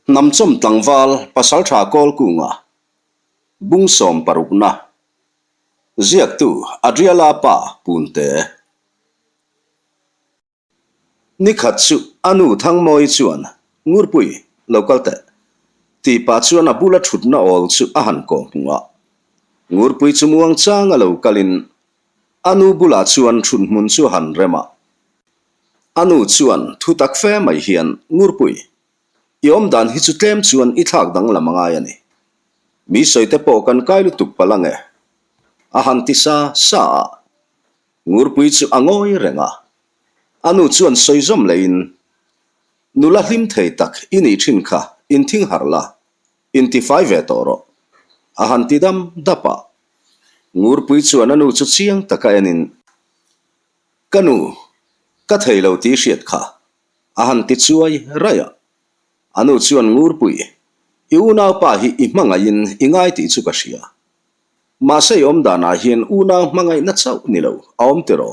NAMCHAWM TLANGVAL Pasaltha KAWLKUNGA Bungsom parukna Ziaktu Adriala pa Punte Nikhatsu anu thang moi chuan ngurpui local te ti pa chuan abula thutna ol chu ahan KAWLKUNGA ngurpui chumuang changa lokalin anu bula chuan thunmun chu han rema anu chuan thutak fe mai hian ngurpui yom dan hi chu tlem chuan I thak dang lamanga yani mi soite po kan kailu tuk palange ahan tisa sa ngurpui chu angoi renga anu chuan soizom lein nula hlim thei tak ini thin kha in thing harla in ti fai ve toro ahan tidam dapa ngurpui chuan anu chu chiang takayanin kanu ka theilo ti hriat kha ahan ti chuai raya anu chuan ngurpui iuna pa hi imangain ingai ti chu ka hria ma sei om dana hian una mangai na chau nilo aom tero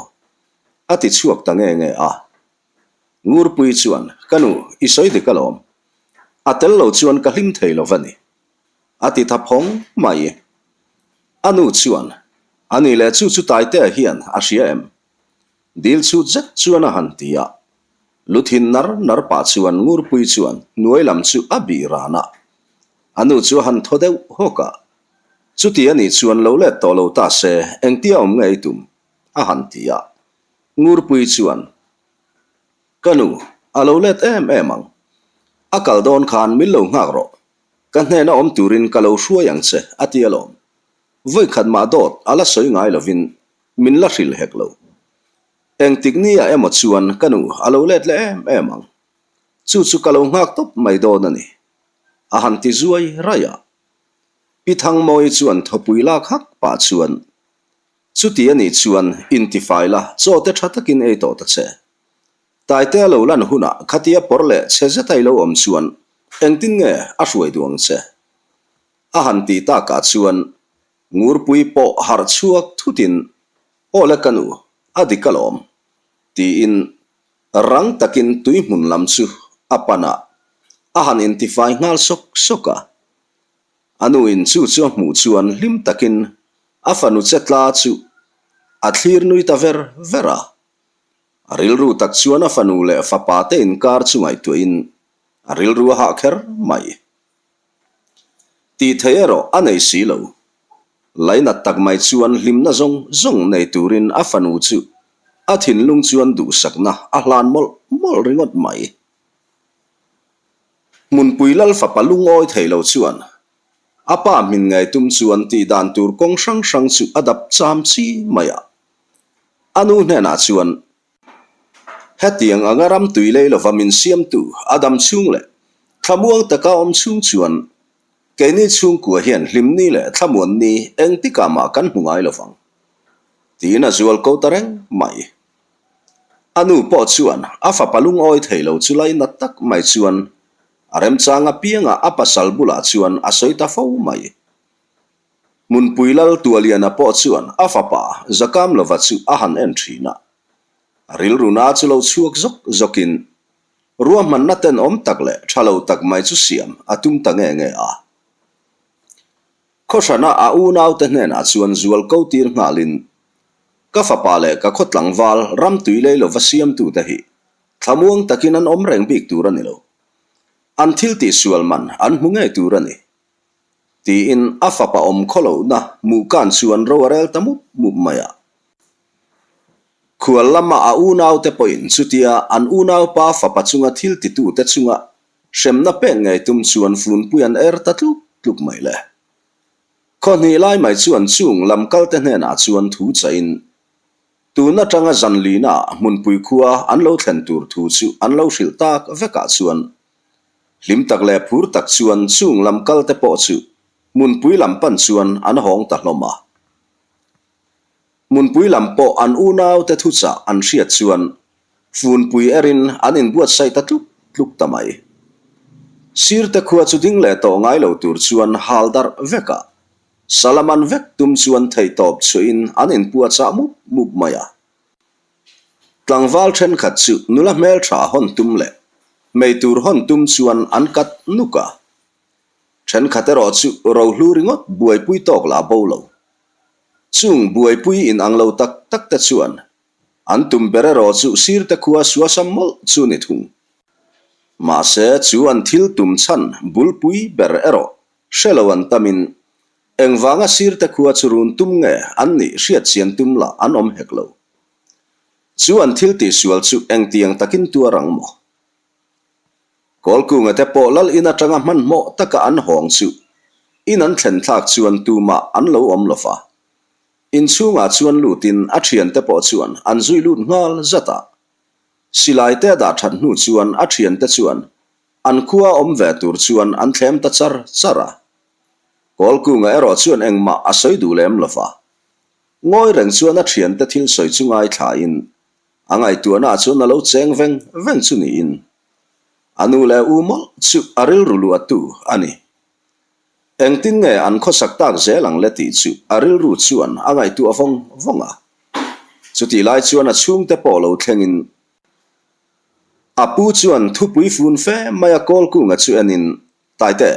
ati chuak tange nge a ngurpui chuan kanu isoi de kalom atel lo chuan ka hlim theilo vani ati thapong mai anu chuan ani le chu chu tai te hian a hria em dil chu zet chuan a han tia luthin nar pa chuan ngurpui chuan nuailam chu abi rana anu chu han thodeu hoka chuti ani chuan lo le to lo ta se engtiaum ngai tum a han tia ngurpui chuan kanu alo let emang akal don khan mil lo ngak ro kan hne na om turin kalo hruayang che atialom voi khat ma dot ala soi ngai lovin min la hril hek lo eng tiknia emaw chuan kanu alo let le emang chu kalo ngak top mai do na ni a han ti zuai raya pithang moi chuan thopui la khak pa chuan chuti ani chuan intifai la chote thatakin ei to ta che tai te lo lan huna khatia porle cheze tai lo om chuan engtin nge a hruai duang che a han ti ta ka chuan ngurpui po har chuak thutin ole kanu adikalom ti in rang takin tui mun lam chu apana ahan intifai ngal sok soka anu in chu mu chuan lim takin afanu chetla chu athlir nui ta vera aril ru tak chuan afanu le fapa te in kar chungai tu in aril ru ha kher mai ti thero anei silo laina tak mai chuan hlimna zong nei turin afanu chu athin lung chuan du sakna ahlan mol ringot mai mun puilal fa palung oi theilo chuan apa min ngai tum chuan ti dan tur kong sang chu adap cham chi maya anu hne na chuan hetiang angaram tuile lovamin siamtu adam chung le thamuang taka om chung chuan keini chung ku hian hlimni le thamuan ni engtika ma kan hungai lovang tina zual ko tareng mai anu po chuan afa palung oi theilo chulai na tak mai chuan arem changa pianga apasal bula chuan asoita fo mai mun puilal tualiana po chuan afa pa zakam lova chu ahan entrina ril runa chulo chuak zokin ruam man naten om takle thalo tak mai chu siam atum tange nge a khoshana a unau te hne na chuan zual ko tir ngalin ka fa pa le ka KAWLKUNGA ram tuile lo vasiam tu te hi thamuang takin an om reng bik turani lo until ti sualman an mungai turani ti in afa pa om kholo na mu kan chuan roarel tamu mu maya khual lama a unau te point chutia an unau pa fa pachunga thil ti tu te chunga semna pe ngai tum chuan fun puyan tatlu tluk mai le khoni lai mai chuan chung lam kal te hne na chuan thu chain tuna tanga zanlina munpui khuwa an lo thlen tur thu chu an lo hril tak veka chuan hlim tak le phur tak chuan chung lam kal te po chu munpui lam pan chuan an hong ta hloma munpui lam po an unau te thu cha an hriat chuan funpui erin an in buat sai ta tluk tamai sir te khuwa chu ding le to ngai lo tur chuan haldar veka salaman vek tum chuan thei top chuin anin puwa cha mup maya tlangval then khat chu nula mel tha hon tum le mei tur hon tum chuan an kat nuka then khatero chu ro hlu ringot buai pui tok la bolo chung buai pui in anglo tak tak ta chuan an tum bere ro chu sir ta khuwa suwa sammol chu ni thung ma se chu an thil tum chan bul pui ber ero shelowan tamin engwanga sir ta khuwa churun tum nge an ni hriat chian tum la an om heklo chu an thil ti sual chu eng tiang takin tuarang mo KAWLKUNGA te po lal ina tanga man mo taka an hong chu in an thlen thak chuan tuma an lo om lofa in chunga chuan lutin a thian te po chuan an zui lut ngal zata silai te da that nu chuan a thian te chuan an khuwa om ve tur chuan an thlem ta chara KAWLKUNGA ero chuan engma a soi du lem lofa ngoi reng chuan a thian te thil soi chungai thla in angai tuana chuan a lo cheng veng chu ni in anu le umol chu aril rulu atu ani engtin nge an khosak tak zelang le ti chu aril ru chuan angai tu avong vonga chu ti lai chuan a chung te polo thlengin apu chuan thupui fun fe maya KAWLKUNGA chu anin taite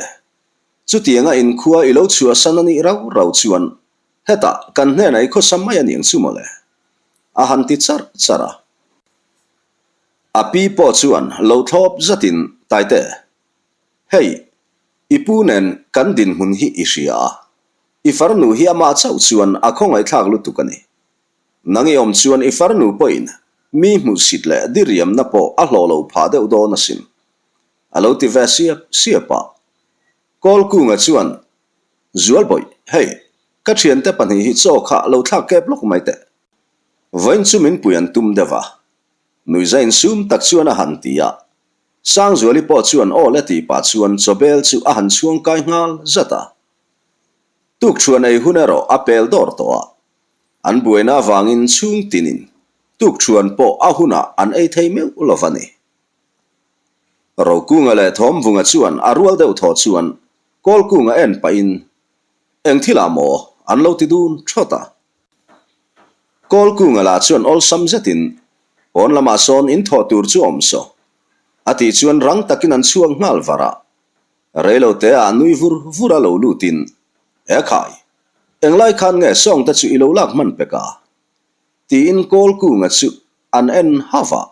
chu tianga in khuwa ilo chua sanani raw chuan heta kan hne nai kho samaya ning chu mole a han ti chara api po chuan lo thop zatin taite hey ipunen kan din hun hi hria ifarnu hi ama chau chuan a khongai thak lu tukani nangi om chuan ifarnu poin mi mu sitle diriam na po a hlolo pha de do na sin alo ti ve siapa KAWLKUNGA chuan zual boy hey ka thian te pani hi chaw kha lo thak kep lok mai te voin chumin puyan tum dewa nui zain sum tak chuan a han tia sang zuali po chuan o le ti pa chuan chobel chu a han chuang kai ngal zata tuk chuan ei hunero apel dor to an buena wangin chung tinin tuk chuan po a huna an ei thei meu lovani ro kunga le thom vunga chuan a rual deuh tho chuan KAWLKUNGA en pa in eng thila mo an lo ti dun thota KAWLKUNGA la chuan ol sam zetin on lama son in tho tur chu om so ati chuan rang takin an chuang ngal vara relo te a nui vura lo lutin e khai englai khan nge song ta chu ilo lak man peka ti in KAWLKUNGA chu an en hava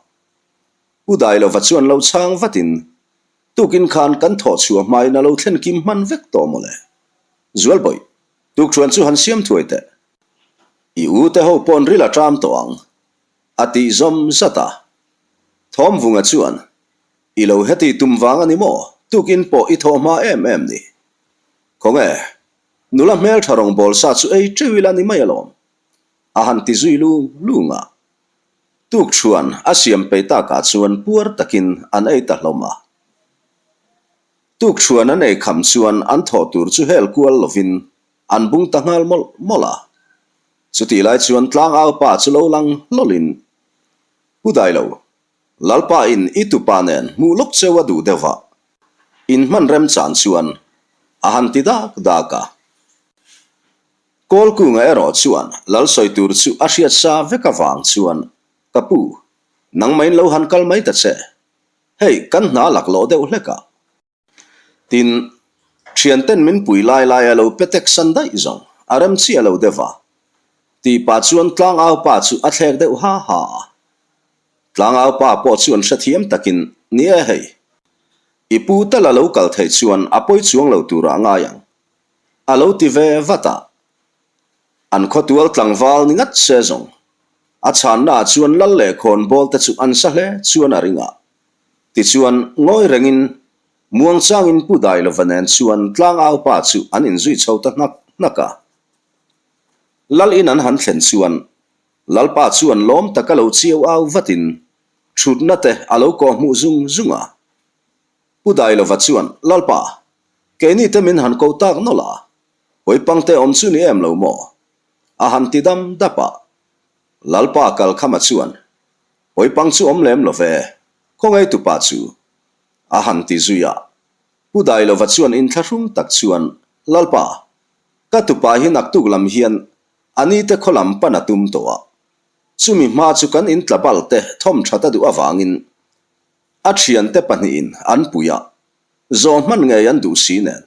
udai lo va chuan lo chang vatin tukin khan kan tho chu mai na lo thlen kim man vek to mole zual boy tuk chuan chu han siam thuite I u te ho pon rila tram toang ati zom zata thom vunga chuan ilo heti tumwang ani mo tukin po I tho ma em ni konge nula mel tharong bol sa chu ei trewila ni mai alom a han ti zui lunga tuk chuan a siam pe ta ka chuan puar takin an ei ta hloma tuk chuan an ei kham chuan an tho tur chu hel kual lovin an bung ta ngal mola chuti lai chuan tlang au pa chu lo lang lolin udai lo lalpa in itupa nen mu lok chewa du dewa in man rem chan chuan a han ti daka KAWLKUNGA ero chuan lal soi tur chu a hriat sa veka wang chuan kapu nang main lo han kal mai ta che hey kan na lak lo deuh hleka tin thian ten min pui lai alo petek sandai zong aram chi alo dewa ti pa chuan tlang au pa chu a thlek deuh ha tlang au pa po chuan hrathiam takin ni e hei ipu tala lo kal thei chuan apoi chuang lo tura nga yang alo ti ve vata an khotual tlangwal ni ngat se zong a chan na chuan lal le khon bol ta chu an sa hle chuan a ringa ti chuan ngoi rengin muang chang in pudai lo vanen chuan tlang au pa chu an in zui chhota naka lal in an han thlen chuan lalpa chuan lom takalo chiau au vatin thutna te alo ko mu zunga pudai lo va chuan lalpa ke ni te min han ko tak nola hoi pangte om chu ni em lo mo a han ti dam dapa lalpa kal khama chuan hoi pang chu om lem lo ve khongai tu pa chu a han ti zuya pudai lo va chuan in thlahrum tak chuan lalpa ka tu pa hi nak tu lam hian ani te kholam panatum towa chumi ma chu kan in tlabal te thom thata du awangin Achian te paniin an puya zo man nge an du si nen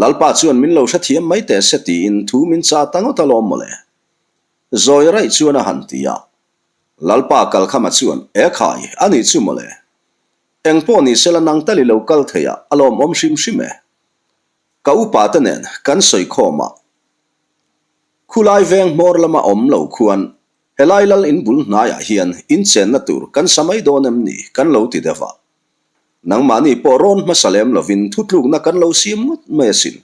lalpa chuan min lo thathiam mai te seti in thu min cha tango talom mole zoi rai chuan a han tia lalpa kal khama chuan e khai ani chu mole engpo ni selanang tali local theya alom om shim shime ka upa ta nen kan soi khoma khulai veng mor lama om lo khuan helai lal in bul na ya hian in chen na tur kan samai donem ni kan lo ti dewa nang mani poron masalem lovin thutluk na kan lo sim ngot mesin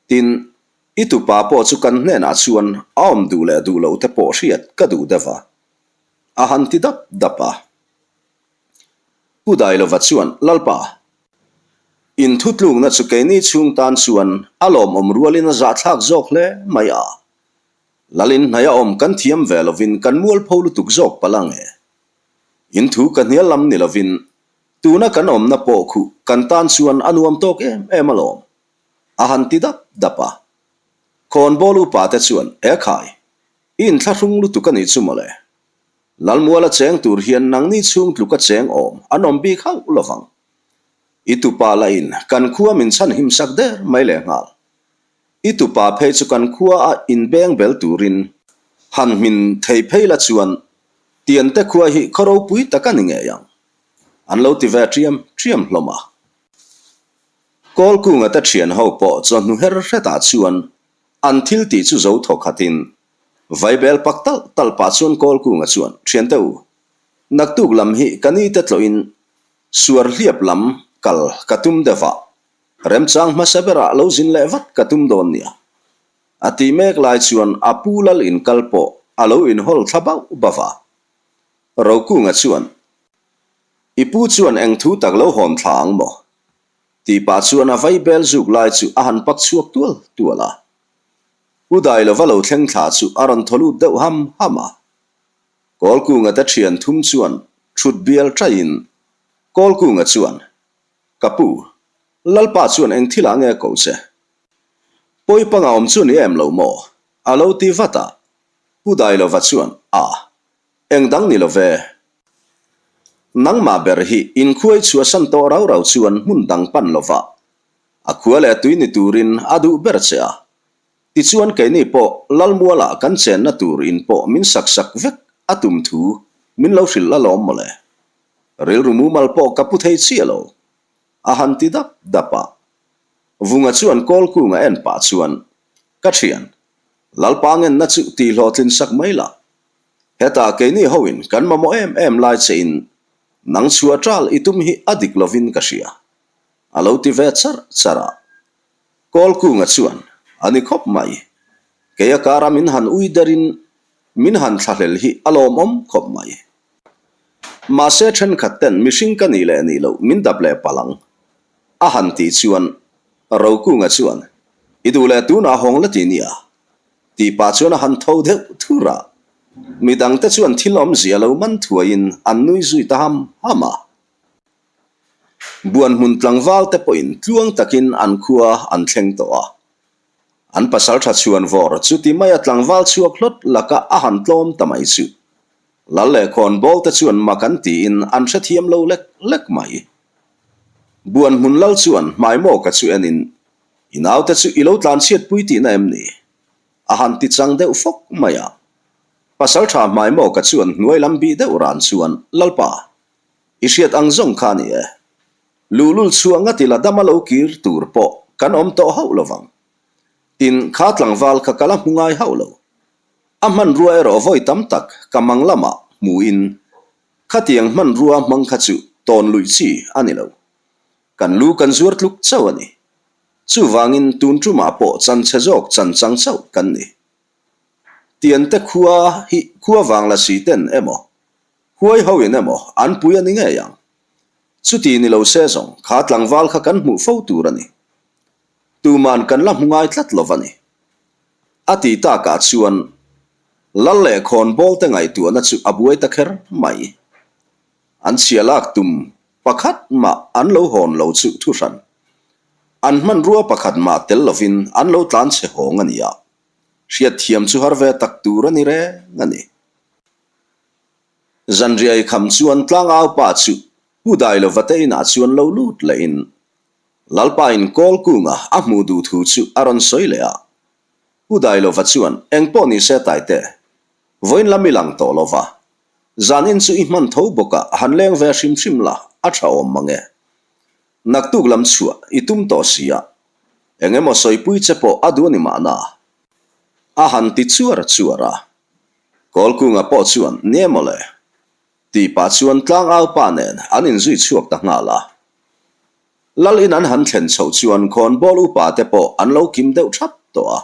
tin itu pa po chu kan ne na chuan aom du le du lo te po riat ka du dewa a han ti dap dapa pudai lo va chuan lalpa in thutluk na chu ke ni chung tan chuan alom om rualin za thak zawk le mai a lalin naya om kan thiam velovin kan mual pholu tuk zawk palang e in thu kan hial lam ni lovin tuna kan om na po khu kan tan chuan anuam tok em alom a han ti dap dapa kon bolu pa te chuan e khai in thlung lu tu kan ni chu mole lal muala cheng tur hian nang ni chung tlu ka cheng om anom bi khau lovang itu pa la in kan khuwa min chan him sak der mai le ngal itu pa phei chu kan khuwa a in beng bel turin han min thei phei la chuan tian te khuwa hi khoro pui takan nge yang an lo ti ve triam hloma KAWLKUNGA ta thian ho po chon nu her reta chuan an thil ti chu zo thokhatin vaibel paktal talpa chuan KAWLKUNGA chuan thian teu naktuk lam hi kani te tloin suar hliap lam kal katum dewa remchang masabera lo zin levat katum don nia ati mek lai chuan apulal in kalpo alo in hol thabau bawa RAWKUNGA chuan ipu chuan eng thu tak lo hon thlang mo ti pa chuan a vaibel zuk lai chu a han pak chuak tuala udai lo valo thleng thla chu aron tholu deuh hama KAWLKUNGA ta thian thum chuan thut bial train KAWLKUNGA chuan kapu lalpa chuan eng thila nge ko che poi panga om chu ni em lo mo alo ti vata udai lo va chuan a eng dang ni lo ve nang ma ber hi in khuai chua san to rau chuan mun dang pan lova a khuale tuini turin adu ber chea ti chuan ke ni po lalmuala kan chen na tur in po min sak vek atum thu min lo hril la lom mole ril rumu mal po kapu thei chialo a han ti dap dapa vunga chuan KAWLKUNGA en pa chuan ka thian lalpangen na chu ti hlotlin sak maila heta ke ni hoin kan mamo em lai chein nang chua tral itum hi adik lovin ka hria alo ti ve chara KAWLKUNGA chuan ani khop mai ke akara min han uidarin min han thlel hi alom om khop mai ma se then khatten mishing ka ni le ni lo min dap le palang a han ti chuan RAWKUNGA chuan idule tu na hong la ti nia ti pa chuan han tho de thura midang te chuan thilom zia lo man thuain an nui zui ta hama buan mun tlangwal te point tluang takin an khuwa an thleng to a an Pasaltha chuan vor chu ti mai tlangwal chuak hlot laka a han tlom tamai chu lal le khon bol te chuan makan ti in an thathiam lo lek mai buan mun lal chuan mai mo ka chu enin inaw te chu ilo tlan chiat pui ti na em ni a han ti chang deuh fok maya Pasaltha mai mo ka chuan nuai lambi deuh ran chuan lalpa isiat ang zong khani e lulul chuanga tila damalo kir tur po kan om to hau lovang in kha tlangwal kha kala hungai haulo amman ruwa erawh voi tam tak kamang lama muin khatiang man ruwa mang khachu ton lui chi anilo kan lu kan zuar tluk chawani chu wangin tun tu ma po chan chhajok chan chang chau kan ni tian te khuwa wang la si ten emaw huai hoin emaw an puya ni nge yang chu ti ni lo se zong kha tlangwal kha kan mu fo turani tu man kan la hungai tlat lovani ati ta ka chuan lal le khon bol te ngai tu na chu abuai ta kher mai an chialak tum pakhat ma an lo hon lo chu thu ran an man ruwa pakhat ma tel lovin an lo tlan che hong ania hriat thiam chu har ve tak tur ani re ngani zanriai kham chuan tlang au pa chu budai lo vate na chuan lo lut le in lalpa in KAWLKUNGA a hmu du thu chu aron soi le a budai lo va chuan engpo ni se tai te voin lamilang to lova zanin chu i man tho boka hanleng ve shim la a thawm mange naktuk lam chua itum to sia engemaw soipui chepo aduani mana a han ti chuara KAWLKUNGA po chuan niemole ti pa chuan tlang au pa nen anin zui chuak ta ngala lal in an han thlen chho chuan khon bol upa te po an lo kim deuh thap to a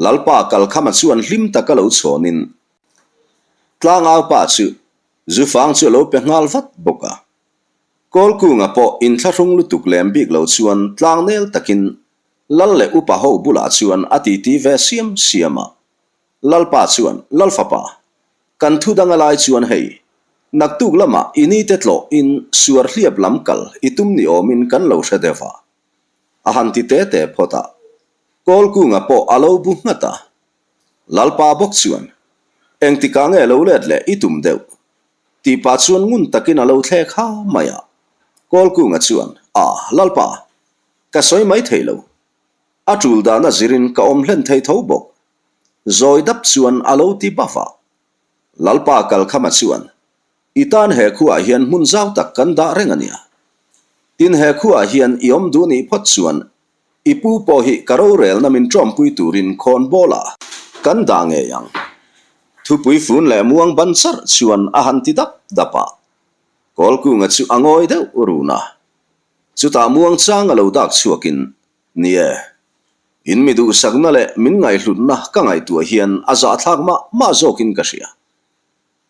lalpa kal khama chuan hlim taka lo chhonin tlang au pa chu zufang chu lo pe ngal vat boka KAWLKUNGA po in tharung lutuk lem bik lo chuan tlang nel takin lal le upa ho bula chuan ati ti ve siama lalpa chuan lalfapa kan thu danga lai chuan hei naktuk lama ini tetlo in suar hliap lamkal itum ni omin kan lo hredewa ahan ti te te phota KAWLKUNGA po alo bu ngata lalpa bok chuan engti ka nge lo let le itum deu ti pa chuan ngun takin alo the kha maya KAWLKUNGA chuan lalpa ka soi mai theilo atul da na zirin ka om hlen thei tho bok zoi dap chuan alo ti bafa lalpa kal khama chuan itan he khuwa hian mun zau tak kan da rengania tin he khuwa hian iom du ni phot chuan ipu po hi karo rel na min trom pui turin khon bola kan da nge yang thu pui fun le muang ban sar chuan a han ti dap dapa KAWLKUNGA chu angoi deuh uruna chu ta muang chang alo dak chuakin nie in mi du sagna le min ngai hlutna ka ngai tu hian aza thak ma zokin ka hria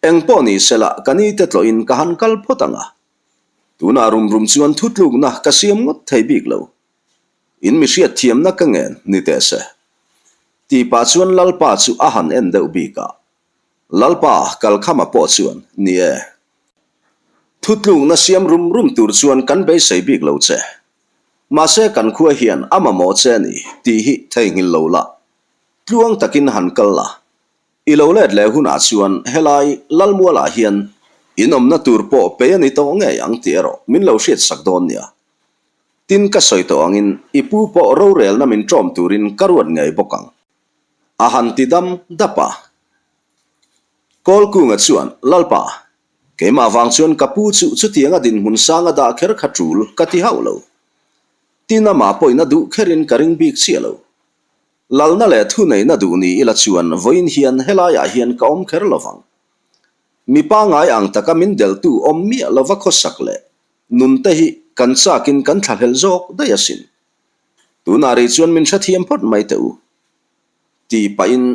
engpo ni sela kani tetlo in ka han kal photanga tuna rum chuan thutluk na ka siam ngot thei bik lo in mi hriat thiam na ka ngen ni te se ti pa chuan lalpa chu a han en deuh bika lalpa kal khama po chuan nie thutluk na siam rum tur chuan kan be sei bik lo che ma se kan khua hian ama mo che ni ti hi thei ngil lo la tluang takin han kal la i lo let le huna chuan helai lalmuala hian inom na tur po pe ani to nge yang ti erawh min lo hriat sak don nia tin ka soi to angin ipu po ro rel na min trom turin karuat ngei bokang a han ti dam dapa KAWLKUNGA chuan lalpa keima wang chuan kapu chu tianga din hun sanga da kher khatul ka ti haulo tina ma poina du kherin karing bik chialo lalna le thu nei na du ni ila chuan voin hian helaya hian ka om kher lovang mi pa ngai ang taka min del tu om mi lova khosak le nun te hi kan chakin kan thalhel zawk da yasin tunari chuan min thathiam phot mai teu ti pa in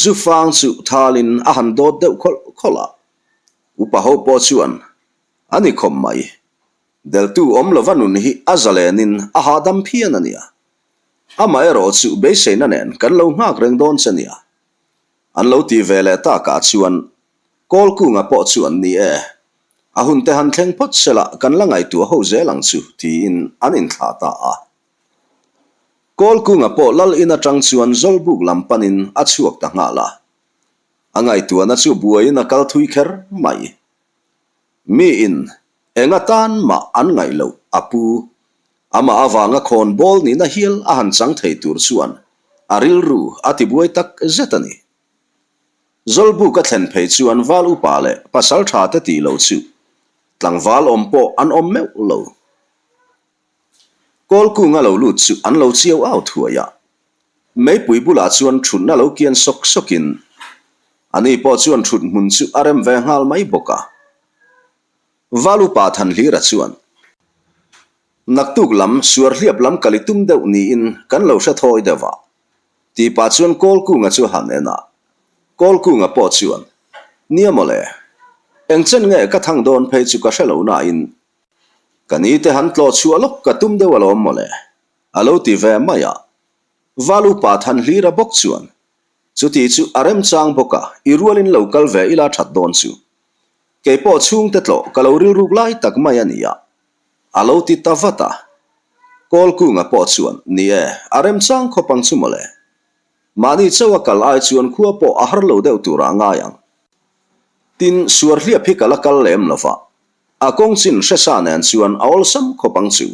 zufang chu thalin a han dot deuh khola upa ho po chuan ani khom mai del tu om lovanun hi azalenin a hadam phian ania ama erawh chu be seina nen kan lo ngak reng don chania an lo ti vele ta ka chuan KAWLKUNGA po chuan ni a hun te han thleng phot sela kan langai tu ho zelang chu ti in anin thla ta a KAWLKUNGA po lal in atang chuan zolbuk lampanin a chuak ta ngala angai tu na chu buai na kal thui kher mai mi in enga tan ma an ngai lo apu ama awanga khon bol ni na hil a han chang thei tur chuan aril ru ati buai tak zetani zolbu ka thlen phei chuan wal upa le pasaltha te ti lo chu tlangwal ompo an om meu lo KAWLKUNGA lo lut chu an lo chiau au thuaya mei pui bula chuan thun na lo kian sokin ani po chuan thut mun chu arem ve ngal mai boka walu pa than hlira chuan naktuk lam suar hliap lam kalitum deuh ni in kan lo hra thoi dewa ti pa chuan KAWLKUNGA chu han ena KAWLKUNGA po chuan niamole engchen nge ka thang don phei chu ka hrelo na in kani te han tlo chu alok ka tum deuh alom mole alo ti ve maya walu pa than hlira bok chuan chuti chu arem chang boka irualin local ve ila that don chu ke po chung te tlo kaloril ruk lai tak mai ania alo ti tavata KAWLKUNGA po chuan ni arem chang khopang chu mole mani chawa kal ai chuan khua po a har lo deuh tura nga yang tin suar hlia phikala kal lem lova a kong chin hresan nen chuan a ol sam khopang chu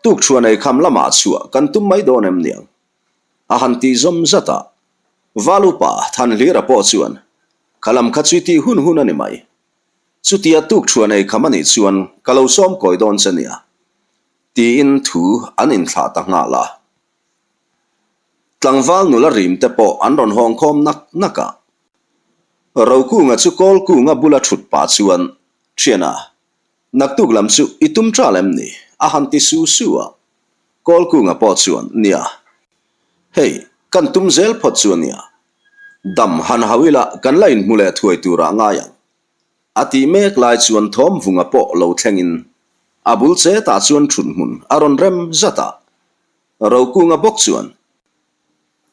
tuk chuan ei kham lama chua kan tum mai don em niang a han ti zom zata valupa than hlira po chuan kalam khachi ti hun hun ani mai chutia tuk chuan ei khamani chuan kalo som koi don chania ti in thu an in thla ta nga la tlangwal nula rim te po an ron hong khom naka KAWLKUNGA chu KAWLKUNGA bula thut pa chuan thiana naktuk lam chu itum tra lem ni a han ti su suwa KAWLKUNGA po chuan nia hey kan tum zel phot chuan nia dam han hawila kan lain mule thuai tura nga yang ati mek lai chuan thom vunga po lo thlengin abul che ta chuan thun mun aron rem zata KAWLKUNGA bok chuan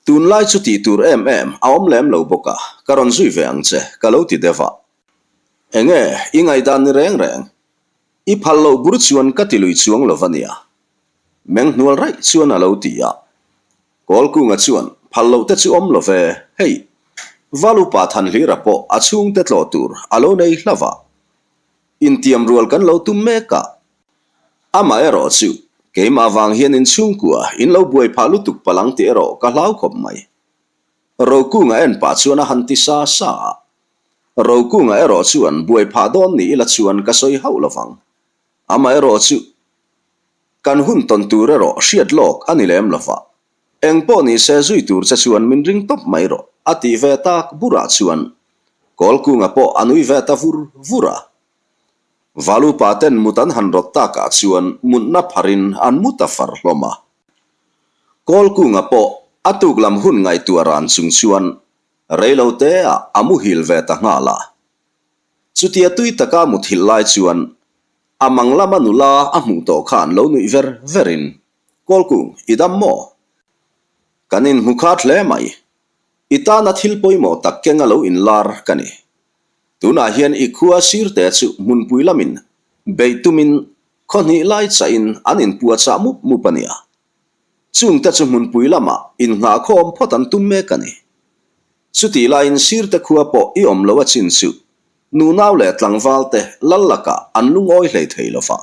tun lai chu ti tur em aom lem lo boka karon zui ve ang che kalo ti deva enge ingai dan ni reng i phal lo bur chuan ka ti lui chuang lovania meng nual rai chuan alo ti ya KAWLKUNGA chuan phal lo te chu om lo ve hey valupa than hlira po achung te tlo tur alo nei hlava intiam rual kan lo tum meka ama erawh chu keima wang hian in chung kwa in lo buai phalu tuk palang ti erawh ka hlau khop mai KAWLKUNGA en pa chuan a han ti sa KAWLKUNGA erawh chuan buai pha don ni ila chuan ka soi hau lawang ama erawh chu kan hun ton tur erawh hriat lok ani lem lova engpo ni se zui tur cha chuan min ring top mai ro ati ve tak bura chuan KAWLKUNGA po anui ve ta vura valupa ten mutan han rot taka chuan munna pharin an mutafar hloma KAWLKUNGA po atuk lam hun ngai tuaran chung chuan reilo te amu hil ve ta ngala chutia tui taka muthil lai chuan amang lama nula amu to khan lo nui verin KAWLKUNG idam mo kanin hukhat le mai itana thil poimo takkenga lo in lar kani tuna hian ikhua sir te chu mun puilamin beitumin khoni lai cha in anin puwa cha mu pania chung ta chu mun puilama in nga khom photan tumme kani chuti lain sir te khua po i om lo chin chu nu naw le tlangwal te lallaka anlungoi hlei theilofa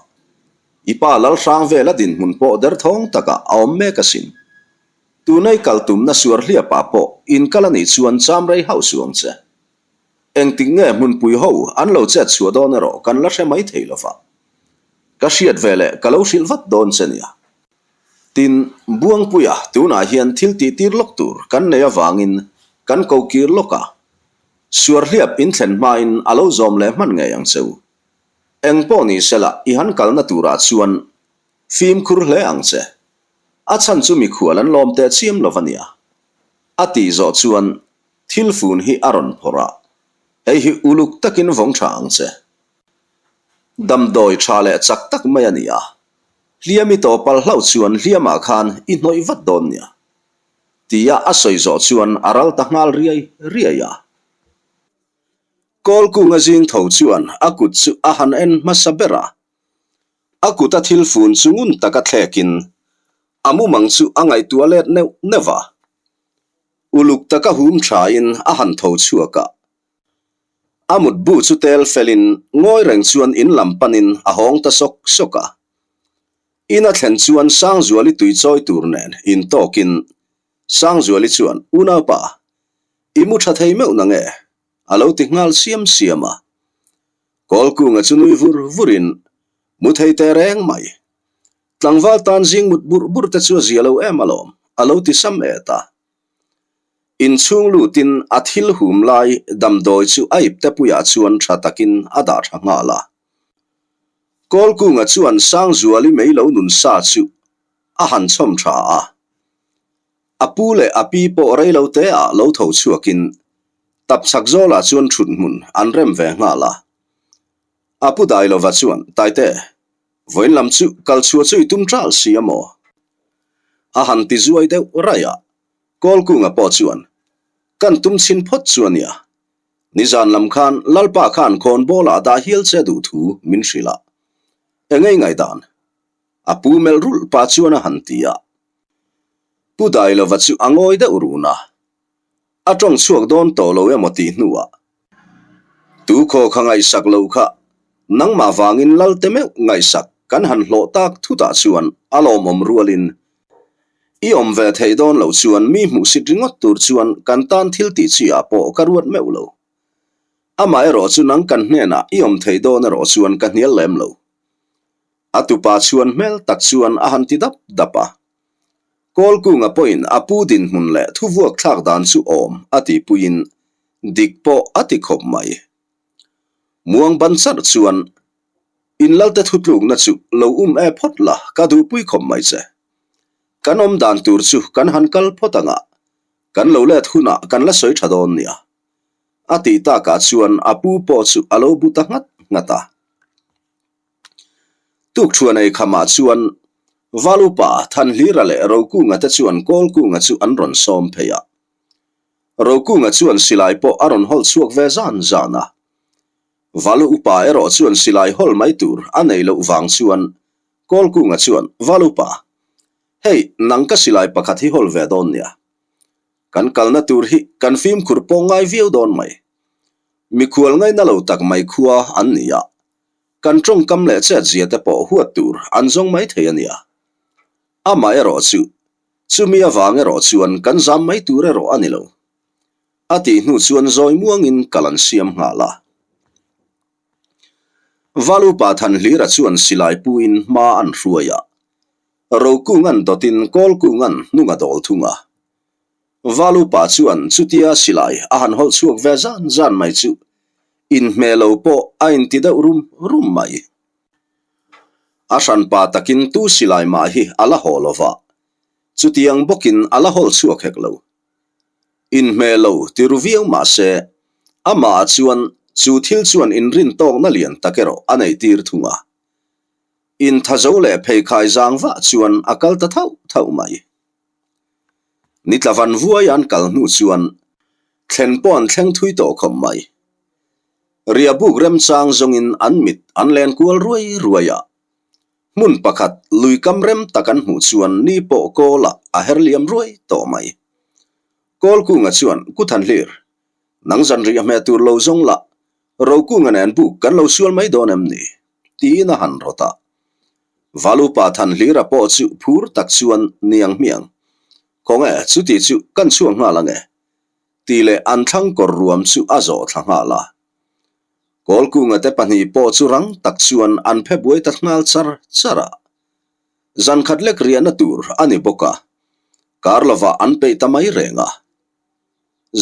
ipa lal sang vela din mun po der thong taka aom me kasin tunai kaltum na suar hlia pa po in kalani chuan chamrei hau suang che engting nge mun pui ho an lo chet chu don ro kan la she mai theilofa ka hriat vele kalo silvat don chenia tin buang puya tuna hian thil ti tir lok tur kan neya wangin kan ko kir loka suar hliap in thlen ma in alo zom le man nge yang cheu engpo ni sela i han kal na tura chuan phim khur hle ang che a chan chu mi khualan lom te chiam lovania ati zo chuan thil fun hi aron phora ei hi uluk takin vong thang che dam doi thale chak tak mai ania hliami to pal hlau chuan hliama khan i hnoi vat don nia tia asoi zo chuan aral ta ngal ria ya KAWLKUNGA jing tho chuan akut chu a han en masabera akuta thil fun chungun taka thlekin amu mang chu angai tualet neva uluk taka hum tha in a han tho chuaka amut bu chu tel felin ngoi reng chuan in lampanin a hong ta soka ina thlen chuan sang zuali tui choi tur nen in tokin sang zuali chuan una pa imu tha thei meu na nge alo ti ngal siama KAWLKUNGA chu nui vurin mu thei te reng mai tlangwal tan jing mut bur te chu zialo alom alo ti sam eta in chung lutin athil hum lai damdoi chu aip te puya chuan thatakin ada thangala KAWLKUNGA chuan sang zuali meilo nun sa chu a han chom tha apule api po reilo te a lo tho chuakin tap sak zola chuan thut mun an rem ve ngala apu dai lo va chuan taite voin lam chu kal chua chu tum tral siamo a han ti zuai de raya KAWLKUNGA po chuan kan tum chin phot chuania nizan lam khan lalpa khan khon bola da hial che du thu min shrila engai ngai dan apu mel rul pa chuana hantia pu dai lo va chu angoi de uruna atong chuak don to lo emoti nuwa tu kho khangai sak lo kha nang ma wangin lal temeu ngai sak kan han hlo tak thuta chuan alom om rualin i om ve thei don lo chuan mi mu si ringot tur chuan kan tan thil ti chia po karuat meu lo ama ero chu nang kan hne na i om thei don ero chuan kan hial lem lo atupa chuan mel tak chuan a han ti dap dapa KAWLKUNGA point apu din hun le thuvuak thlak dan chu om ati puin dikpo ati khop mai muang ban sar chuan in lalte thutluk na chu lo e phot la ka du pui khop mai che kan om dan tur chu kan han kal photanga kan lo le thuna kan la soi thadon nia ati ta ka chuan apu po chu alo buta ngat ngata tuk chuan ei khama chuan valupa than hlira le KAWLKUNGA te chuan KAWLKUNGA chu an ron som pheya KAWLKUNGA chuan silai po aron hol chuak ve zan zana valupa ero chuan silai hol mai tur anei lo wang chuan KAWLKUNGA chuan valupa hei nang ka silai pakhat hi hol ve don nia kan kalna tur hi kan fim khur po ngai viau don mai mi khual ngai na lo tak mai khuwa an nia kan trong kam le che zia te po huat tur an zong mai thei ania ama ero chu mi awang ero chuan kan zam mai tur ero anilo ati hnu chuan zoi muang in kalan siam nga la valupa than hlira chuan silai puin ma an hruaya KAWLKUNGAn dotin KAWLKUNGAn nunga dol thunga valupa chuan chutia silai a han hol chuak ve zan mai chu in hmelo po a in ti deuh rum mai a hran pa takin tu silai ma hi ala holova chutiang bokin ala hol chuak hek lo in hmelo tiruviau ma se ama chuan chu thil chuan in rin tong na lian takero anei tir thunga in thazo le phei khai zangwa chuan akal ta thau mai nitlavan vuayan kal hnu chuan thlen pon thleng thui to khom mai ria buk rem chang zongin an mit an len kual ruaya mun pakhat lui kam rem takan hmu chuan ni po kola a herliam ruai to mai KAWLKUNGA chuan kuthan hlir nang zan ri me tur lo zong la KAWLKUNGA nen bu kan lo sual mai donem ni ti na han rota valupa than hlira po chu phur tak chuan niang miang konge chu ti chu kan chuang nga lange ti le an thlang kor ruam chu azo thlanga la KAWLKUNGA te pani po chu rang tak chuan an phe buai ta ngal chara zan khatlek ria na tur ani boka karlova an pe tamai renga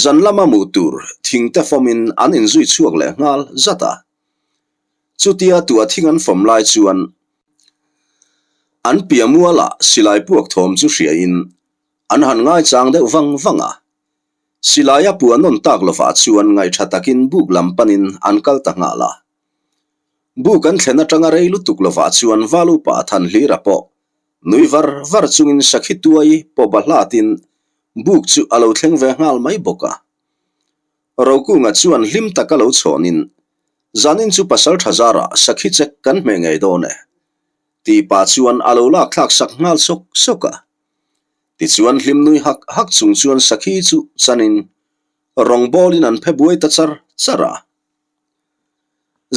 zan lama mu tur thingte fomin an in zui chuak le ngal zata chutia tua thingan fom lai chuan an piamuala silai puak thom chu hria in an han ngai chang deuh wanga silaya puanon tak lova chuan ngai thatakin buk lampanin an kal ta nga la buk an thlena tanga reilu tuk lova chuan valupa than hlira po nui var chungin sakhi tuai po bahlatin buk chu alo thleng ve ngal mai boka KAWLKUNGA chuan hlim takalo chhonin zanin chu Pasaltha zara sakhi chek kan hme ngei done ti pa chuan alo lak thlak sak ngal soka ti chuan hlim nui hak chung chuan sakhi chu chanin rong bolin an phe buai ta chara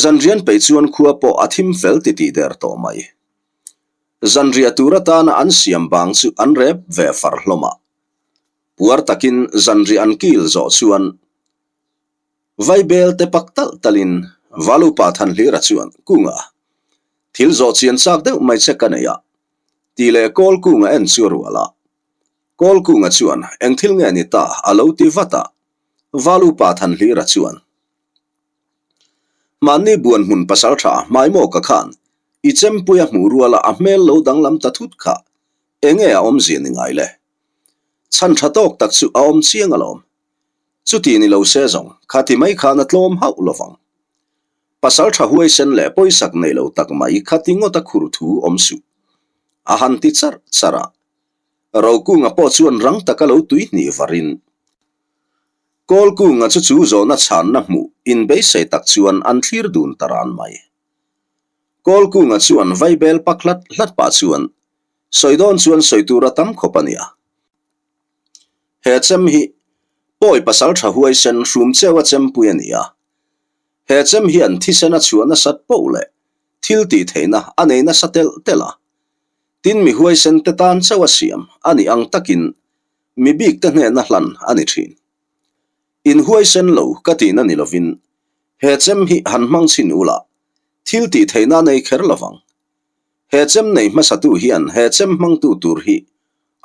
zanrian pe chuan khuwa po athim fel ti der to mai zanria turata na an siam bang chu an rep ve far hloma puar takin zanri an kil zo chuan vaibel te paktal talin valupa than hlira chuan kunga thil zo chian chak deuh mai chekaneya ti le KAWLKUNGA en churuala KAWLKUNGA chuan engthil nge ni ta alo ti vata valupa than hlira chuan mani buan mun Pasaltha maimo ka khan i chempuya hmuruala a hmel lo danglam ta thutaka enge a om zin ngai le chan thatok tak chu a om chiang alom chuti ni lo se zong khati mai khana tlom hau lovang Pasaltha huai sen le poisak nei lo tak mai khati ngota khur thu om su a han ti chara KAWLKUNGA po chuan rang takalo tui ni varin KAWLKUNGA chu zo na chan na mu in be se tak chuan an thlir dun taran mai KAWLKUNGA chuan vaibel paklat hlat pa chuan soidon chuan soitura tam khopania he chem hi poi Pasaltha huai sen rum chewa chem puania HNAMCHAWM hian thisena chuan sat pole thil ti theina anei na satel tela tin mi huai sen te tan chawa siam ani ang takin mi bik te hne na hlan ani thin in huai sen lo katina ni lovin HNAMCHAWM hi han mang chin ula thil ti theina nei kher lawang HNAMCHAWM nei masatu hian HNAMCHAWM mang tu tur hi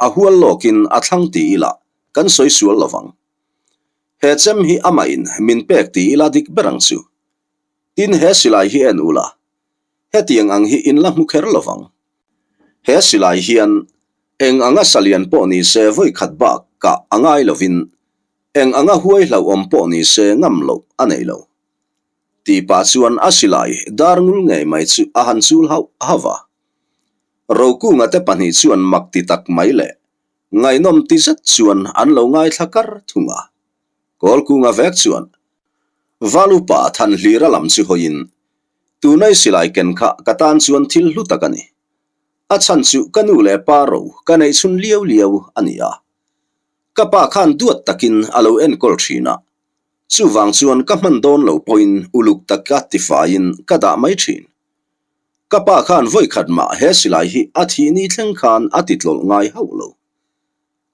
a hual lokin a thlang ti ila kan soi sual lawang HNAMCHAWM hi amain min pek ti ila dik berang chu tin he silai hi en ula he tiang ang hi in la mu kher lawang he silai hian eng anga salian po ni se voi khat ba ka angai lovin eng anga huai hlau om po ni se ngam lo anei lo ti pa chuan asilai dar ngul nge mai chu a han chul hau hawa roku nga te pani chuan makti tak mai le ngaihnawm ti zat chuan an lo ngai thlakar thunga KAWLKUNGA vek chuan valupa than hlira lam chu hoin tunai silai ken kha katan chuan thil thutaka ni a chan chu kanu le paro kanei chun liau liau ania kapa khan duat takin alo en kol thina chu wang chuan ka man don lo point uluk taka tifain kada mai thin kapa khan voi khatma he silai hi athi ni thleng khan atitlol ngai haulo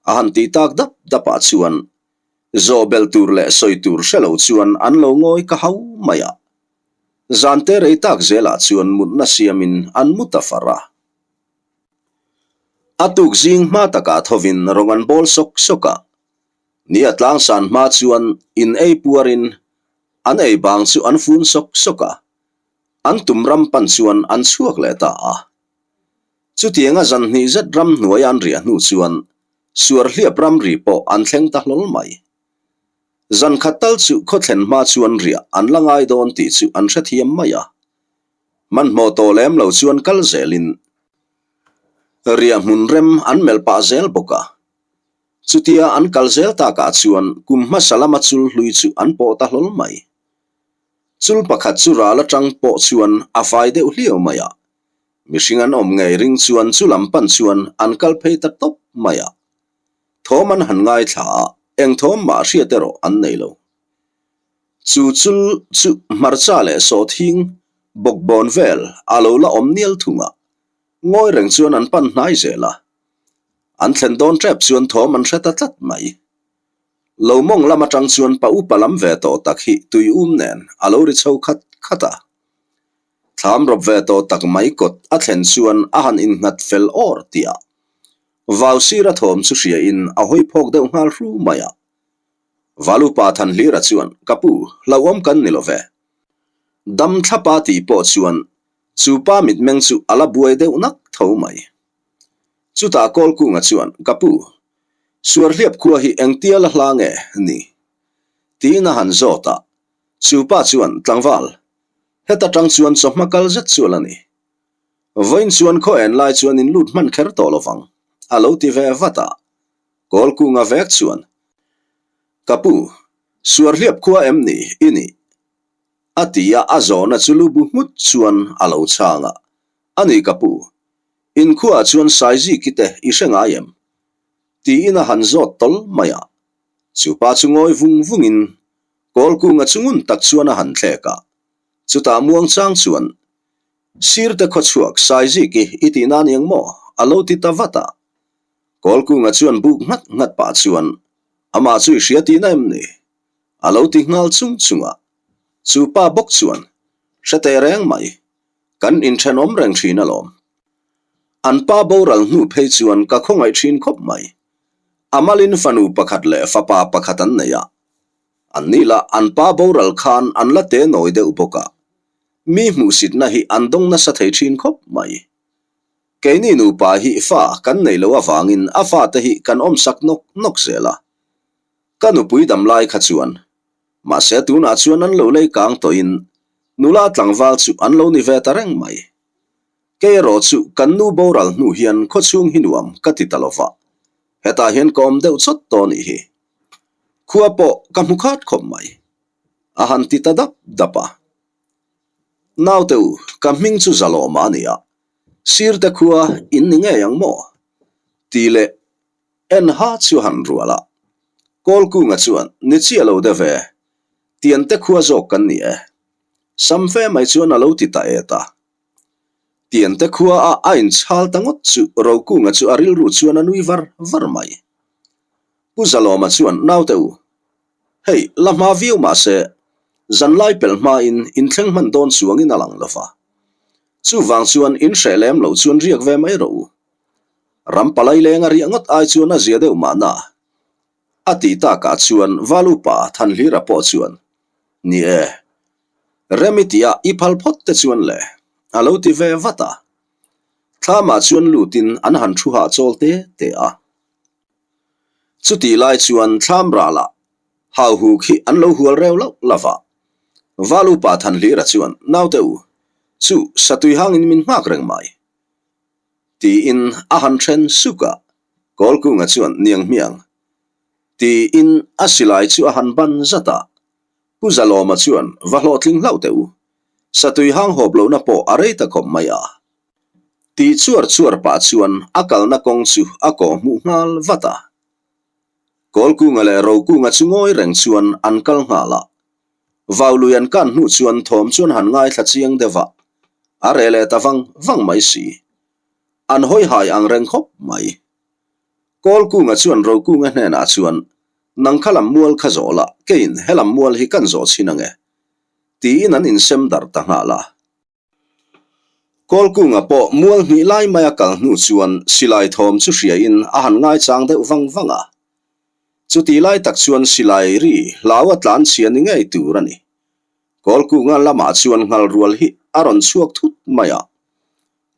a han ti tak dap dapa chuan zobel tur le soi tur shelo chuan an lo ngoi ka hau maya zante rei tak zela chuan mutna siamin an mutafara atuk zing ma taka thovin rongan bol sok soka ni atlang san ma chuan in ei puarin an ei bang chu an fun sok soka an tumram pan chuan an chuak le ta a chu tianga zan ni zat ram hnuai an ria hnu chuan suar hliap ram ri po an thleng ta hlol mai zan khatal chu khothlen ma chuan ria an langai don ti chu an hrathiam maya man mo to lem lo chuan kal zelin ria mun rem an melpa zel boka chutia an kalzel ta ka chuan kumma salama chul hlui chu an po ta hlol mai chul pakhat chu rala tang po chuan afai deuh hliau maya mihring an om ngei ring chuan chulam pan chuan an kal phei ta top maya thoman han ngai thla eng thom ma hria tero an nei lo chu chul chu marcha le so thing bokbon vel alo la om nial thunga ngoi reng chuan an pan hnai zela an thlen don trap chuan thom an hreta tlat mai lo mong lama tang chuan pa upalam ve to tak hi tui nen alo ri chho khat khata tham rop ve to tak mai kot a thlen chuan a han in ngat fel or tia vaw sira thom chu hria in a hoi phok deuh ngal hru maya valupa than hlira chuan kapu hlawom kan ni love dam thlapa ti po chuan chupa mit meng chu ala buai deuh nak tho mai chuta KAWLKUNGA chuan kapu suar hliap khua hi engtial hlange ni tina han zota chupa chuan TLANGVAL heta tang chuan sohmakal zat chualani voin chuan kho en lai chuan in lut man kher to lovang alo ti ve vata KAWLKUNGA vek chuan kapu suar hliap khua em ni ini atia azona chulu bu mut chuan alo changa ani kapu in khua chuan saizi kite isenga yem ti ina han zot tol maya chupa chungoi vung vungin KAWLKUNGA chungun tak chuan a han thleka chuta muang chang chuan sirte chhawchhuak saizi ki itina niang mo alo ti tavata KAWLKUNGA chuan buk ngat ngat pa chuan ama chui hria ti na em ni alo ti ngal chung chunga chupa bok chuan hre reng mai kan in thenom reng thina lom an pa boral hnu phei chuan ka khongai thin khop mai amalin fanu pakhat le fapa pakhat an neya anila an pa boral khan an la te noi deuh boka mi hmu sit na hi an dong na sa thei thin khop mai keini nu pa hi fa kan nei lo awangin a fa te hi kan om sak nok zela kanu pui dam lai kha chuan ma se tu na chuan an lo lei kang to in nula TLANGVAL chu an lo ni ve ta reng mai ke ro chu kan nu boral hnu hian kho chung hinuam katitalova heta hian kom deuh chot to ni hi khua po kamukhat khom mai a han ti tadap dapa naw teu kamhing chu zaloma ania sirte khua in ni nge yang mo tile en ha chu han ruala KAWLKUNGA chuan ni chialo de ve tian te khua zawk kan ni samfe mai chuan alo ti ta eta tian te khua a ain chhal tangot chu rokunga chu aril ru chuan anui var mai puzaloma chuan naute u hei lamah view ma se zanlai pel ma in thleng man don chuang in alang lova chu wang chuan in shelem lo chuan riak ve mai ro ram palai leng ari angot ai chuan a zia deuh mana ati ta ka chuan valupa than hlira po chuan ni remitia ipal phot te chuan le alo ti ve vata thlama chuan lutin an han thu ha cholte te a chuti lai chuan thlam rala hau hu khi an lo hual reu lo lava valupa than hlira chuan naute u chu satui hangin min ngak reng mai ti in a han then suka KAWLKUNGA chuan niang miang ti in asilai chu a han ban zata puzaloma chuan vahlo tling laute u satui hang hop lo na po arei ta khom mai a ti chuar pa chuan akal na kong chu ako mu ngal vata KAWLKUNGA le rokunga chu ngoi reng chuan an kal ngala vauluyan kan nu chuan thom chuan han ngai thla chiang dewa arele tawang wang mai si an hoi hai ang reng khop mai KAWLKUNGA chuan rokunga hnena chuan nang khalam mual khazola kein helam mual hi kan zo chinange ti in an in sem dar ta ngala KAWLKUNGA po mual ni lai maya kal nu chuan silai thom chu hria in a han ngai chang de wanga chuti lai tak chuan silai ri lawa tlan chian ngei turani KAWLKUNGA lamah chuan ngal rual hi aron chuak thut maya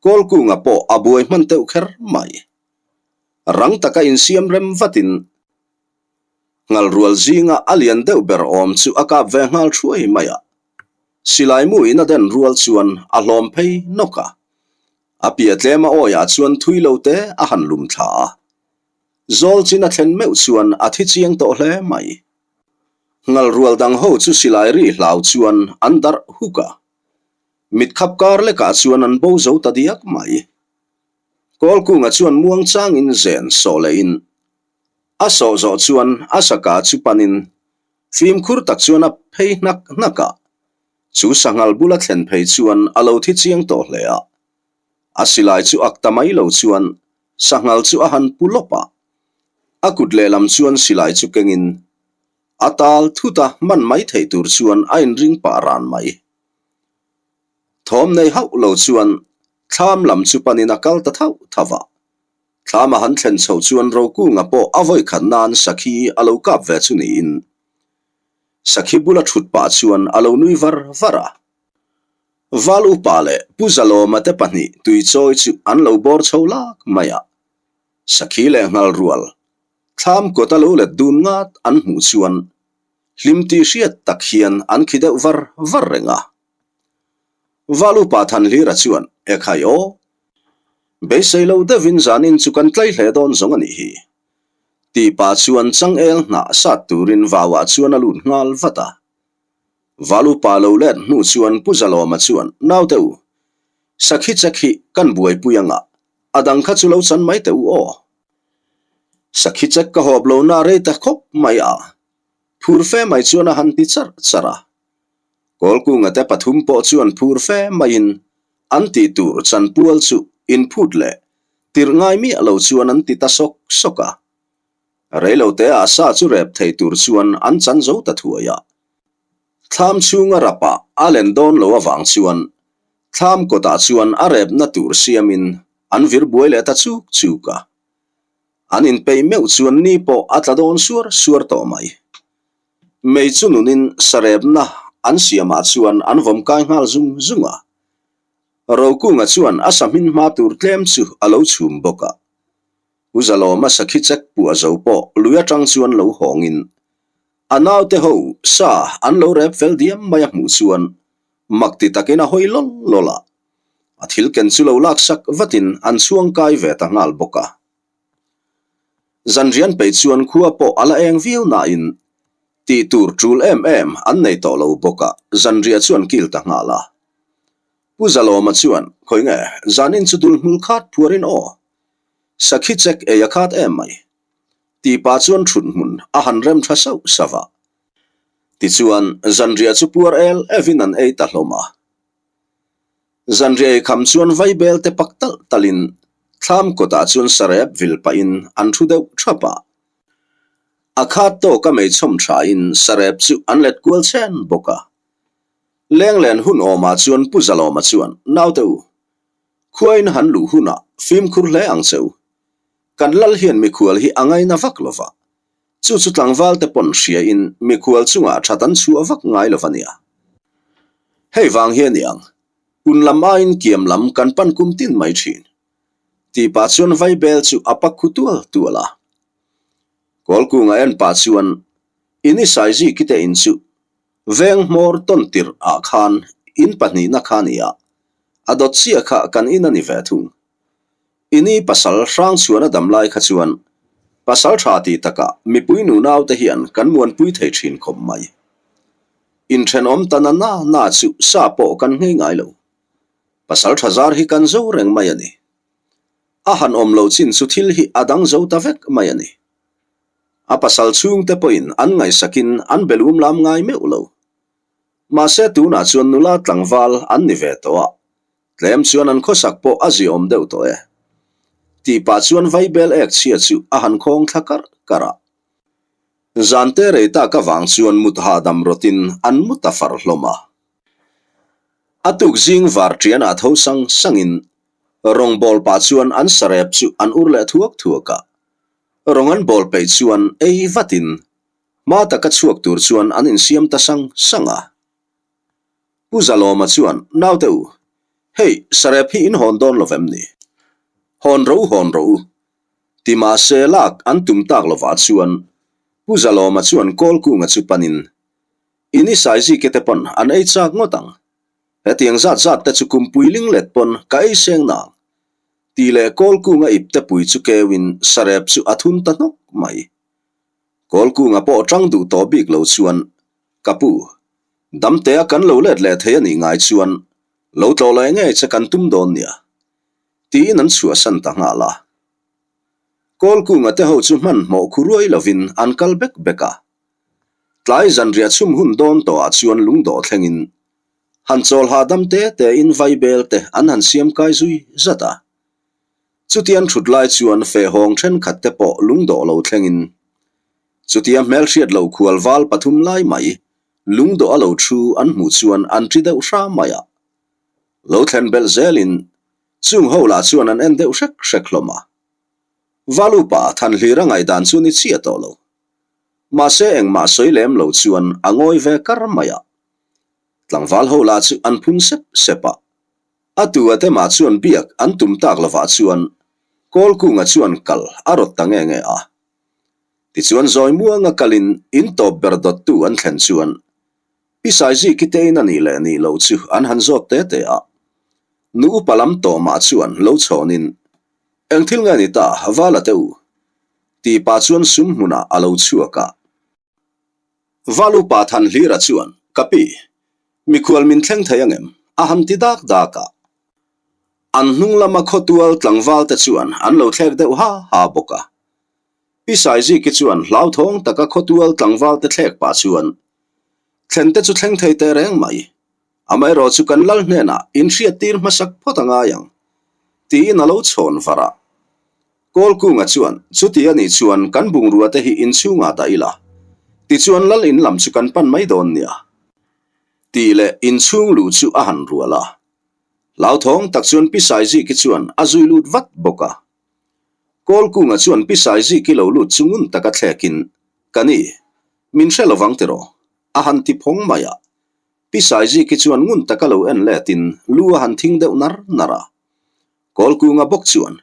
KAWLKUNGA po abuai man teu kher mai rang taka in siam rem vatin ngal rual zinga alian deuh ber om chu aka ve ngal thuai maya silai mu in a den rual chuan a hlom phei noka apia tlema oya chuan thuilo te a han lum tha zol china thlen meu chuan a thi chiang to hle mai ngal rual dang ho chu silai ri hlau chuan andar huka mit khap kar le ka chuan an bo zo ta diak mai KAWLKUNGA chuan muang chang in zen so le in a so zo chuan asaka chupanin film khur tak chuan a phei nak naka chu sangal bula thlen phei chuan alo thi chiang to hle a asilai chu aktamai lo chuan sangal chu a han pulopa akut le lam chuan silai chu kengin atal thuta man mai thei tur chuan a in ring pa ran mai thom nei hau lo chuan thlam lam chu panin akal ta thau thawa thlama han thlen chho chuan rokunga po avoi khan nan sakhi alo kap ve chu ni in sakhi bula thut pa chuan alo nui vara valu pale puzaloma te pani tui choi chu an lo bor cholak maya sakhi le ngal rual thlam ko talo le dun ngat an hu chuan hlimti hriat tak hian an khideu var renga valu pa than hlira chuan ekhayo beiselo devin zanin chukan tlai hle don zong ani hi ti pa chuan chang el na sa turin wawa chuan alun ngal vata valu pa lo le nu chuan puzaloma chuan nauteu sakhi chakhi kan buai puyanga adang kha chu lo chan mai teu o sakhi chak ka hob lo na re ta khop mai a phur fe mai chuan a han ti chara KAWLKUNGA te pathum po chuan phur fe mai in an ti tur chan pual chu input le tir ngai mi alo chuan an ti ta soka reilo te a sa chu rep thei tur chuan an chan zo ta thuaya thlam chunga rapa alen don lo awang chuan thlam ko ta chuan a rep na tur siamin an vir buai le ta chuka an in pei meu chuan ni po atladon suar to mai mei chununin sarep na an siama chuan an vom kai ngal zunga rokunga chuan asamin ma tur tlem chu alo chhum boka uzaloma sakhi chak pu azo po luya tang chuan lo hongin anaw te ho sa an lo rep fel diam maya mu chuan makti takena hoilol lola athil ken chu lo lak sak vatin an chuang kai ve ta ngal boka zanrian pe chuan khua po ala eng viu na in ti tur trul em an nei to lo boka zanria chuan kil ta ngala puzaloma chuan khoinge zanin chutul hmul khat phuarin o sakhi chek e yakhat em mai ti pa chuan thun mun a han rem tha sau sawa ti chuan zanria chu puar el evin an ei ta hloma zanria kham chuan vaibel te paktal talin thlam kota chuan sarep vilpa in an thu deuh thapa akhat to ka mei chom tha in sarep chu an let kual chen boka lenglen hun oma chuan puzaloma chuan nauteu khuain han lu huna fim khur hle ang cheu kan lal hian mi khual hi angai na vak lova chu tlangval te pon hria in mi khual chunga thatan chu avak ngai lovania hei wang hian yang kun lamain kiam lam kan pan kum tin mai thin ti pa chuan vai bel chu apak khutual tuala KAWLKUNGA en pa chuan ini saiji kite in chu veng mor ton tir a khan in pahni na khania adot sia kha kan in ani ve thung ini pasal rang chuan adam lai kha chuan pasal tha tihtaka mi pui nu nau te hian kan muan pui thei thin khom mai in thenom tanana na chu sa po kan ngei ngai lo pasal thazar hi kan zo reng mai ani a han om lo chin chu thil hi adang zo ta vek mai ani a pasal chung te poin an ngai sakin an belum lam ngai me ulo ma se tu na chuan nula tlangval an ni ve to a tlem chuan an khosak po aziom deuh to e ti pa chuan vaibel ek chia chu a han khong thakar kara zante reita ka wang chuan mutha dam rotin an mutafar hloma atuk jing var trian a tho sang sangin rong bol pa chuan an sarep chu an urle thutaka rongan bol pe chuan ei vatin ma taka chuak tur chuan an in siam ta sang sanga puzaloma chuan nauteu hei sarep hi in hon don lovem ni hon ro ti ma se lak an tum tak lova chuan puzaloma chuan KAWLKUNGA chu panin ini saiji ketepon an ei chak ngotang hetiang zat te chu kumpuiling let pon ka ei seng na ti le KAWLKUNGA ip te pui chu kewin sarep chu athun ta nok mai KAWLKUNGA po tang du to bik lo chuan kapu damte a kan lo let le the ani ngai chuan lo to le nge cha kan tum don nia ti nan chua san ta nga la KAWLKUNGA te ho chu man mo khuruai lovin an kal bek beka tlai zanria chum hun don to a chuan lung do thlengin han chol ha damte te in vaibel te an han siam kai zui zata chutian thutlai chuan fe hong then khat te po lung do lo thlengin chutia mel hriat lo khual wal pathum lai mai lung do alo thu an mu chuan an tri deuh hra maya lo thlen bel zelin chung ho la chuan an en deuh hrek hloma valupa than hlira ngai dan chu ni chia to lo ma se eng ma soi lem lo chuan angoi ve kar maya tlangval ho la chu an phun sep sepa atu ate ma chuan biak an tum tak lova chuan KAWLKUNGA chuan kal arot ta nge a ti chuan zoi muanga kalin in top berdot tu an thlen chuan pisaiji kitein ani le ni lo chu an han zot te a nu palam to ma chuan lo chhonin engthil nga ni ta hawala teu ti pa chuan sum huna alo chuaka valu pa than hlira chuan kapi mikhwal min thleng thayangem a han ti dak daka an hnung lama khotual tlangwal te chuan an lo thlek deuh ha boka pisaiji ki chuan hlau thong taka khotual tlangwal te thlek pa chuan thlen te chu thleng thei te reng mai amai ro chu kan lal hna in hriat tir masak photanga yang ti na lo chhawn vara KAWLKUNGA chuan chuti ani chuan kan bung ruate hi in chunga ta ila ti chuan lal in lam chu kan pan mai don nia ti le in chung lu chu a han ruala lau thong tak chuan pisaiji ki chuan azui lut vat boka KAWLKUNGA chuan pisaiji ki lo lut chungun taka thlekin kani min hrelovang tero a han ti phong maya pisaiji ki chuan ngun taka lo en letin lu a han thing deuh nara KAWLKUNGA bok chuan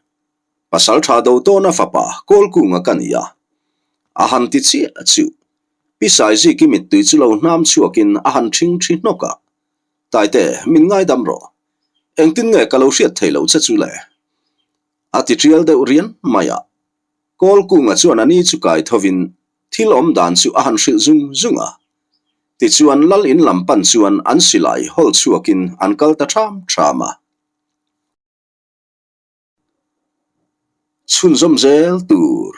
pasal tha do to na fapa KAWLKUNGA kania a han ti chi chu pisaiji ki mit tui chu lo NAMCHAWM a han thing noka taite min ngai dam ro engtin nge kalo hriat theilo cha chu le ati trial deuh rian maya KAWLKUNGA chuan ani chu kai thovin thil om dan chu a han hril zunga ti chuan lal in lampan chuan an silai hol chuakin an kalta thama chhun zom zel tur